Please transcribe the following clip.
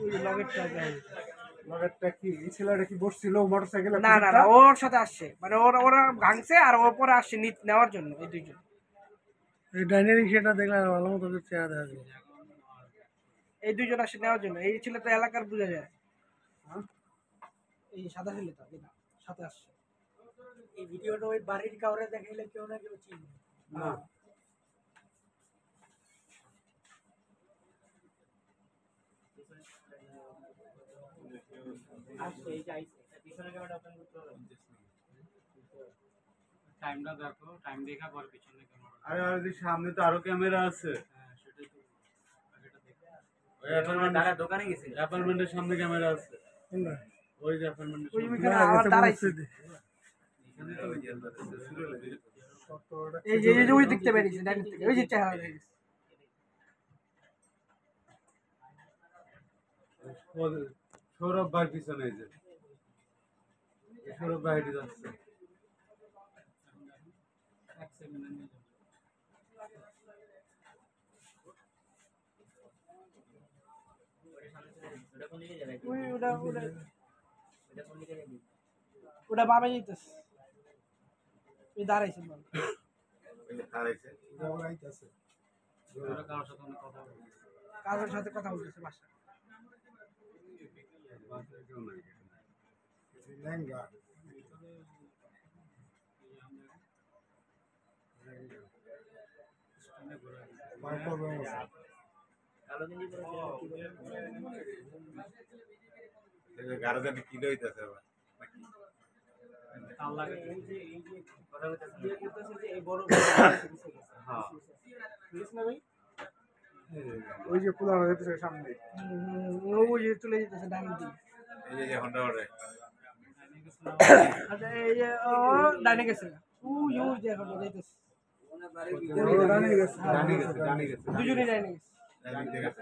ওই লগেরটা দেয় লগেরটা কি এই ছেলেটা কি বসছিল মোটরসাইকেলে? না না না ওর সাথে আসছে মানে ওরা ভাঙছে আর ওর পরে আসছে নেওয়ার জন্য এই দুইজন। এই ডাইনিং সেটা দেখলে ভালো মতো চেহারা দেখা যায়। এই দুইজন আসছে নেওয়ার জন্য। এই ছেলেটা এলাকার বোঝা যায়। এই সাদা ছেলেটা যেটা সাথে আসছে। এই ভিডিওটা ওই বাড়ির কাউরে দেখাইলে কেউ না কেউ চিনবে। না আসছে এই যে আইছে পিছনে ক্যামেরা ওপেন করতে হবে। টাইমটা দেখো, টাইম দেখা পর পিছনে ক্যামেরা। আরে আর যে সামনে তো আরো ক্যামেরা আছে। হ্যাঁ সেটাই তো আগেটা দেখো। ওই অ্যাপার্টমেন্ট তারা দোকানে গেছে। অ্যাপার্টমেন্টের সামনে ক্যামেরা আছে। কোনটা? ওই যে অ্যাপার্টমেন্টের ওই সামনে। ওইখানে আবার দাঁড়াইছে। এখানে তো এই যে এই যে ওই দেখতে বেরিয়েছে ডাইনিং থেকে ওই যে চেহারা দেখেছে। সৌরভ ভাই পিছনে এই যে সৌরভ ভাই হেঁটে যাচ্ছে। এক সেকেন্ড নিয়ে যাও। ওটা কোন দিকে যাবে? ওই ওটা ওটা ওটা কোন দিকে যাবে? ওটা বাবা যাইতেছে। ওই দাঁড়াইছে বল। দাঁড়াইছে। যাওয়ার আইতাছে। ওরা কারোর সাথে অনেক কথা বলছে। কারোর সাথে কথা বলতেছে বাসা। বাসায় কেউ নাই। লেঙ্গা মাইকেল রোমস কালো গেঞ্জি পরে কি বলে? এই যে গাড়িতে কি লইতেছে আবার। তার লাগে এই যে কথা বলতেছে যে এই বড় হ্যাঁ। পুলিশ না ভাই? ওই যে পোলা হইতেছে সামনে। ওই যে চলে যেতেছে ডাইনিং দিকে। এই যে হন্ডা ওরে। আচ্ছা এই যে ও ডাইনিং গেছে। ওই ওই যে এখন যাইতেছে। ডানে গেছে। জানি গেছে, জানি গেছে। দুজনেই ডাইনিং গেছে। জানি গেছে।